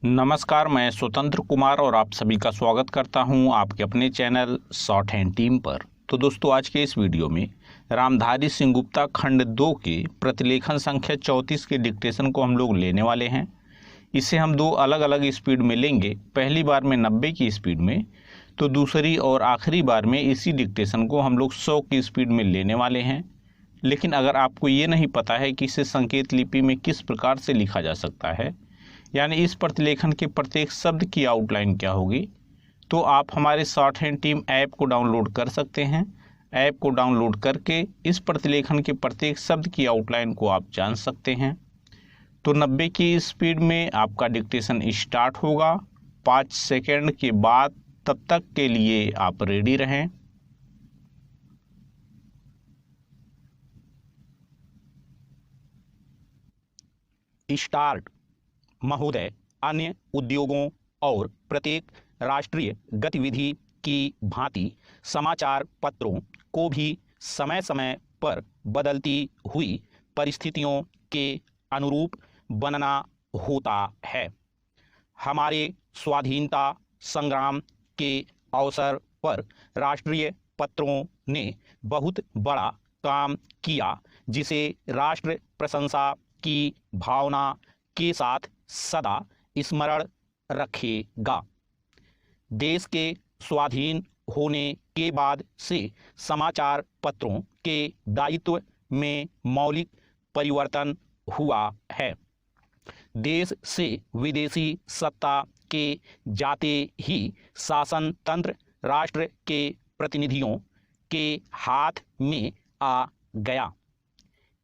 नमस्कार, मैं स्वतंत्र कुमार और आप सभी का स्वागत करता हूं आपके अपने चैनल शॉर्ट हैंड टीम पर। तो दोस्तों, आज के इस वीडियो में रामधारी सिंह गुप्ता खंड 2 के प्रतिलेखन संख्या 34 के डिक्टेशन को हम लोग लेने वाले हैं। इसे हम दो अलग अलग स्पीड में लेंगे। पहली बार में 90 की स्पीड में, तो दूसरी और आखिरी बार में इसी डिक्टेशन को हम लोग 100 की स्पीड में लेने वाले हैं। लेकिन अगर आपको ये नहीं पता है कि इसे संकेत लिपि में किस प्रकार से लिखा जा सकता है, यानी इस प्रतिलेखन के प्रत्येक शब्द की आउटलाइन क्या होगी, तो आप हमारे शॉर्ट हैंड टीम ऐप को डाउनलोड कर सकते हैं। ऐप को डाउनलोड करके इस प्रतिलेखन के प्रत्येक शब्द की आउटलाइन को आप जान सकते हैं। तो 90 की स्पीड में आपका डिक्टेशन स्टार्ट होगा। 5 सेकेंड के बाद तब तक के लिए आप रेडी रहें। स्टार्ट। महोदय, अन्य उद्योगों और प्रत्येक राष्ट्रीय गतिविधि की भांति समाचार पत्रों को भी समय समय पर बदलती हुई परिस्थितियों के अनुरूप बनना होता है। हमारे स्वाधीनता संग्राम के अवसर पर राष्ट्रीय पत्रों ने बहुत बड़ा काम किया, जिसे राष्ट्र प्रशंसा की भावना के साथ सदा स्मरण रखेगा। देश के स्वाधीन होने के बाद से समाचार पत्रों के दायित्व में मौलिक परिवर्तन हुआ है। देश से विदेशी सत्ता के जाते ही शासन तंत्र राष्ट्र के प्रतिनिधियों के हाथ में आ गया।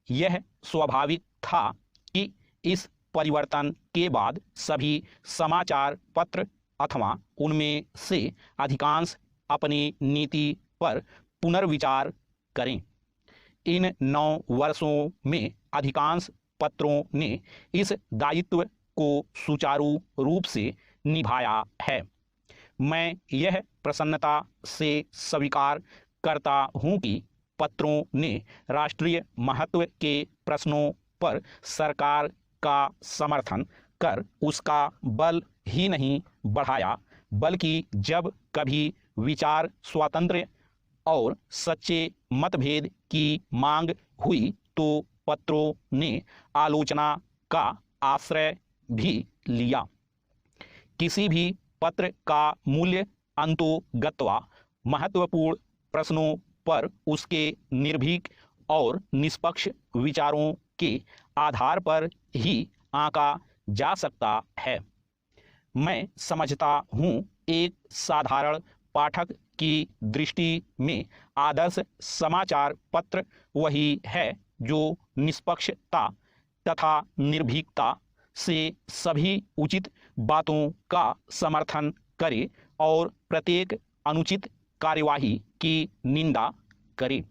यह स्वाभाविक था कि इस परिवर्तन के बाद सभी समाचार पत्र अथवा उनमें से अधिकांश अपनी नीति पर पुनर्विचार करें। इन 9 वर्षों में अधिकांश पत्रों ने इस दायित्व को सुचारू रूप से निभाया है। मैं यह प्रसन्नता से स्वीकार करता हूं कि पत्रों ने राष्ट्रीय महत्व के प्रश्नों पर सरकार का समर्थन कर उसका बल ही नहीं बढ़ाया, बल्कि जब कभी विचार स्वातंत्र्य और सच्चे मतभेद की मांग हुई तो पत्रों ने आलोचना का आश्रय भी लिया। किसी भी पत्र का मूल्य अंतोगत्वा महत्वपूर्ण प्रश्नों पर उसके निर्भीक और निष्पक्ष विचारों के आधार पर ही आंका जा सकता है। मैं समझता हूं, एक साधारण पाठक की दृष्टि में आदर्श समाचार पत्र वही है जो निष्पक्षता तथा निर्भीकता से सभी उचित बातों का समर्थन करे और प्रत्येक अनुचित कार्यवाही की निंदा करे।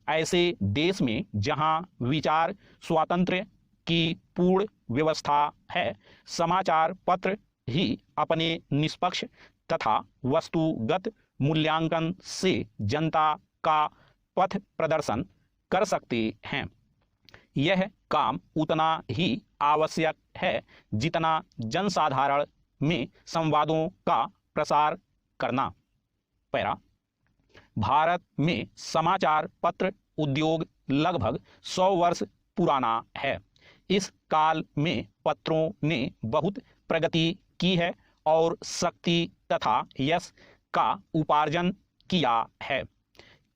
ऐसे देश में जहां विचार स्वातंत्र्य की पूर्ण व्यवस्था है, समाचार पत्र ही अपने निष्पक्ष तथा वस्तुगत मूल्यांकन से जनता का पथ प्रदर्शन कर सकते हैं। यह काम उतना ही आवश्यक है जितना जनसाधारण में संवादों का प्रसार करना। पैरा। भारत में समाचार पत्र उद्योग लगभग 100 वर्ष पुराना है। इस काल में पत्रों ने बहुत प्रगति की है और शक्ति तथा यश का उपार्जन किया है।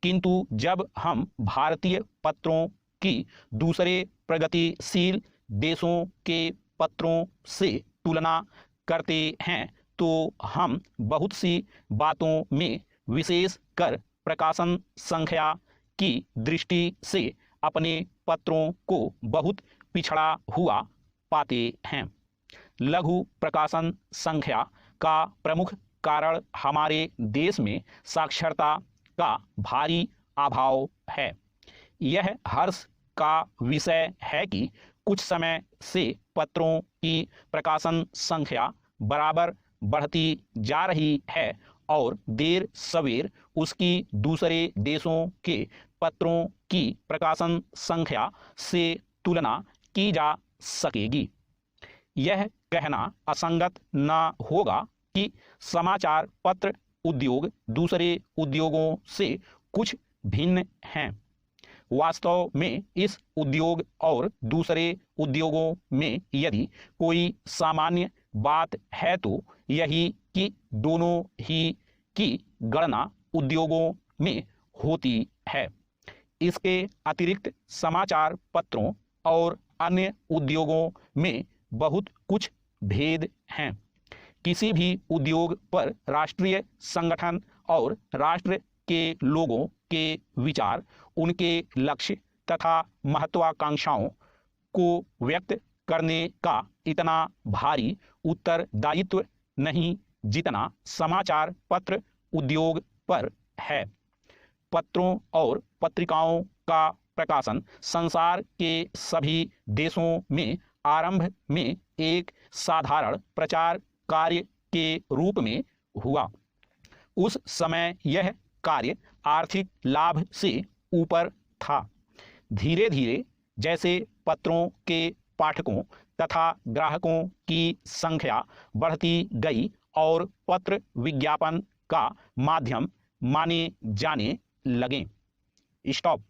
किंतु जब हम भारतीय पत्रों की दूसरे प्रगतिशील देशों के पत्रों से तुलना करते हैं तो हम बहुत सी बातों में, विशेष कर प्रकाशन संख्या की दृष्टि से, अपने पत्रों को बहुत पिछड़ा हुआ पाते हैं। लघु प्रकाशन संख्या का प्रमुख कारण हमारे देश में साक्षरता का भारी अभाव है। यह हर्ष का विषय है कि कुछ समय से पत्रों की प्रकाशन संख्या बराबर बढ़ती जा रही है और देर सवेर उसकी दूसरे देशों के पत्रों की प्रकाशन संख्या से तुलना की जा सकेगी। यह कहना असंगत न होगा कि समाचार पत्र उद्योग दूसरे उद्योगों से कुछ भिन्न हैं। वास्तव में इस उद्योग और दूसरे उद्योगों में यदि कोई सामान्य बात है तो यही कि दोनों ही की गणना उद्योगों में होती है। इसके अतिरिक्त समाचार पत्रों और अन्य उद्योगों में बहुत कुछ भेद हैं। किसी भी उद्योग पर राष्ट्रीय संगठन और राष्ट्र के लोगों के विचार, उनके लक्ष्य तथा महत्वाकांक्षाओं को व्यक्त करने का इतना भारी उत्तरदायित्व नहीं जितना समाचार पत्र उद्योग पर है। पत्रों और पत्रिकाओं का प्रकाशन संसार के सभी देशों में आरंभ में एक साधारण प्रचार कार्य के रूप में हुआ। उस समय यह कार्य आर्थिक लाभ से ऊपर था। धीरे धीरे जैसे पत्रों के पाठकों तथा ग्राहकों की संख्या बढ़ती गई और पत्र विज्ञापन का माध्यम माने जाने लगे। स्टॉप।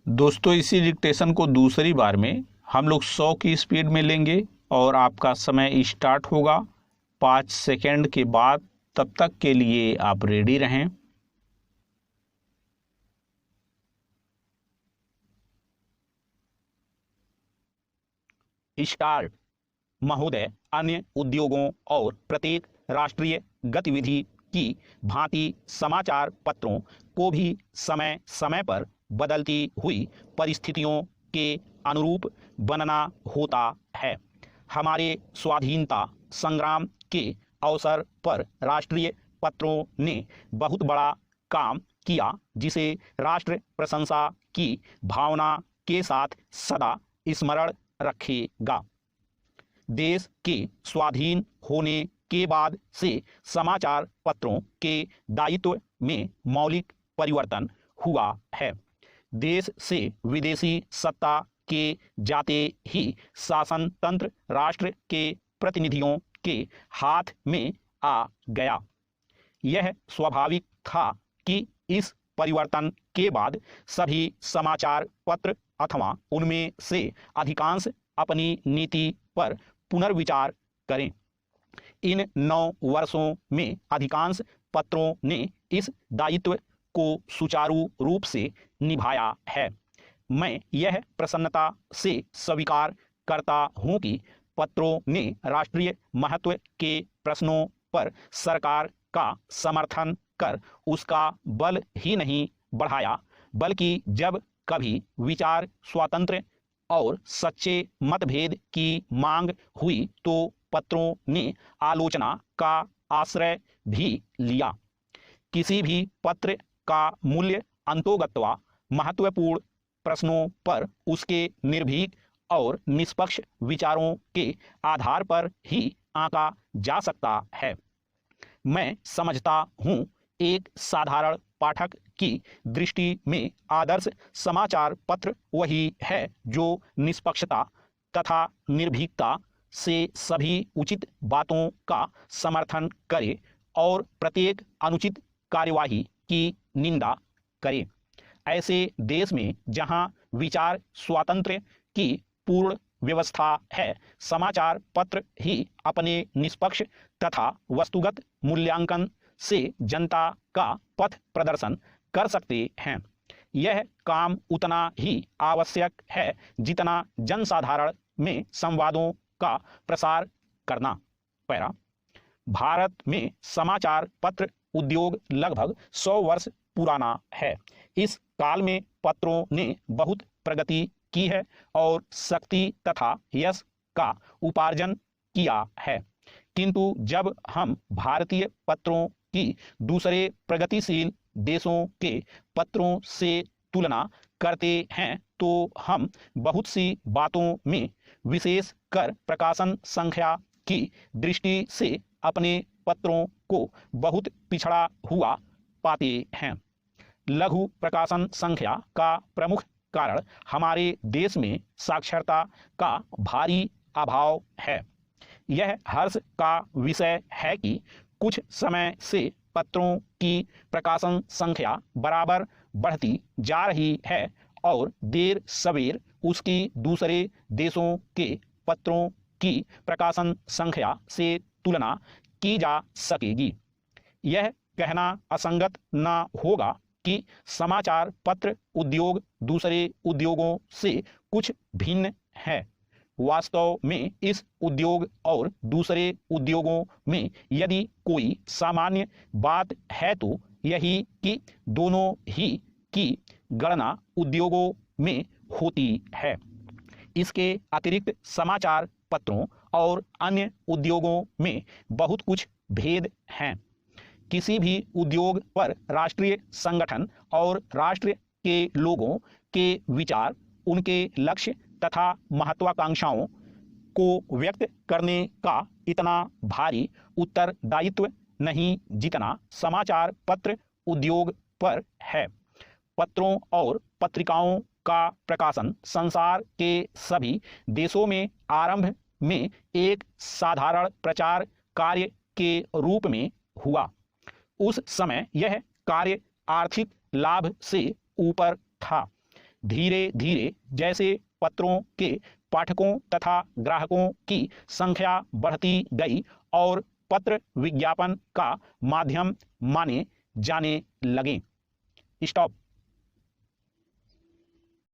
दोस्तों, इसी डिक्टेशन को दूसरी बार में हम लोग 100 की स्पीड में लेंगे और आपका समय स्टार्ट होगा 5 सेकंड के बाद। तब तक के लिए आप रेडी रहें। स्टार्ट। महोदय, अन्य उद्योगों और प्रत्येक राष्ट्रीय गतिविधि की भांति समाचार पत्रों को भी समय समय पर बदलती हुई परिस्थितियों के अनुरूप बनना होता है। हमारे स्वाधीनता संग्राम के अवसर पर राष्ट्रीय पत्रों ने बहुत बड़ा काम किया, जिसे राष्ट्र प्रशंसा की भावना के साथ सदा स्मरण रखेगा। देश के स्वाधीन होने के बाद से समाचार पत्रों के दायित्व में मौलिक परिवर्तन हुआ है। देश से विदेशी सत्ता के जाते ही शासन तंत्र राष्ट्र के प्रतिनिधियों के हाथ में आ गया। यह स्वाभाविक था कि इस परिवर्तन के बाद सभी समाचार पत्र अथवा उनमें से अधिकांश अपनी नीति पर पुनर्विचार करें। इन 9 वर्षों में अधिकांश पत्रों ने इस दायित्व को सुचारू रूप से निभाया है। मैं यह प्रसन्नता से स्वीकार करता हूं कि पत्रों ने राष्ट्रीय महत्व के प्रश्नों पर सरकार का समर्थन कर उसका बल ही नहीं बढ़ाया, बल्कि जब कभी विचार स्वातंत्र्य और सच्चे मतभेद की मांग हुई तो पत्रों ने आलोचना का आश्रय भी लिया। किसी भी पत्र का मूल्य अंतोगत्वा महत्वपूर्ण प्रश्नों पर उसके निर्भीक और निष्पक्ष विचारों के आधार पर ही आंका जा सकता है। मैं समझता हूं एक साधारण पाठक की दृष्टि में आदर्श समाचार पत्र वही है जो निष्पक्षता तथा निर्भीकता से सभी उचित बातों का समर्थन करे और प्रत्येक अनुचित कार्यवाही की निंदा करे। ऐसे देश में जहां विचार स्वातंत्र्य की पूर्ण व्यवस्था है, समाचार पत्र ही अपने निष्पक्ष तथा वस्तुगत मूल्यांकन से जनता का पथ प्रदर्शन कर सकते हैं। यह काम उतना ही आवश्यक है जितना जनसाधारण में संवादों का प्रसार करना। पैरा। भारत में समाचार पत्र उद्योग लगभग 100 वर्ष पुराना है। इस काल में पत्रों ने बहुत प्रगति की है और शक्ति तथा यश का उपार्जन किया है। किंतु जब हम भारतीय पत्रों की दूसरे प्रगतिशील देशों के पत्रों से तुलना करते हैं तो हम बहुत सी बातों में, विशेष कर प्रकाशन संख्या की दृष्टि से, अपने पत्रों को बहुत पिछड़ा हुआ पाते हैं। लघु प्रकाशन संख्या का प्रमुख कारण हमारे देश में साक्षरता का भारी अभाव है। यह हर्ष का विषय है कि कुछ समय से पत्रों की प्रकाशन संख्या बराबर बढ़ती जा रही है और देर सवेर उसकी दूसरे देशों के पत्रों की प्रकाशन संख्या से तुलना की जा सकेगी। यह कहना असंगत न होगा कि समाचार पत्र उद्योग दूसरे उद्योगों से कुछ भिन्न है। वास्तव में इस उद्योग और दूसरे उद्योगों में यदि कोई सामान्य बात है तो यही कि दोनों ही की गणना उद्योगों में होती है। इसके अतिरिक्त समाचार पत्रों और अन्य उद्योगों में बहुत कुछ भेद हैं। किसी भी उद्योग पर राष्ट्रीय संगठन और राष्ट्र के लोगों के विचार, उनके लक्ष्य तथा महत्वाकांक्षाओं को व्यक्त करने का इतना भारी उत्तरदायित्व नहीं जितना समाचार पत्र उद्योग पर है। पत्रों और पत्रिकाओं का प्रकाशन संसार के सभी देशों में आरंभ में एक साधारण प्रचार कार्य के रूप में हुआ। उस समय यह कार्य आर्थिक लाभ से ऊपर था। धीरे धीरे जैसे पत्रों के पाठकों तथा ग्राहकों की संख्या बढ़ती गई और पत्र विज्ञापन का माध्यम माने जाने लगे। स्टॉप।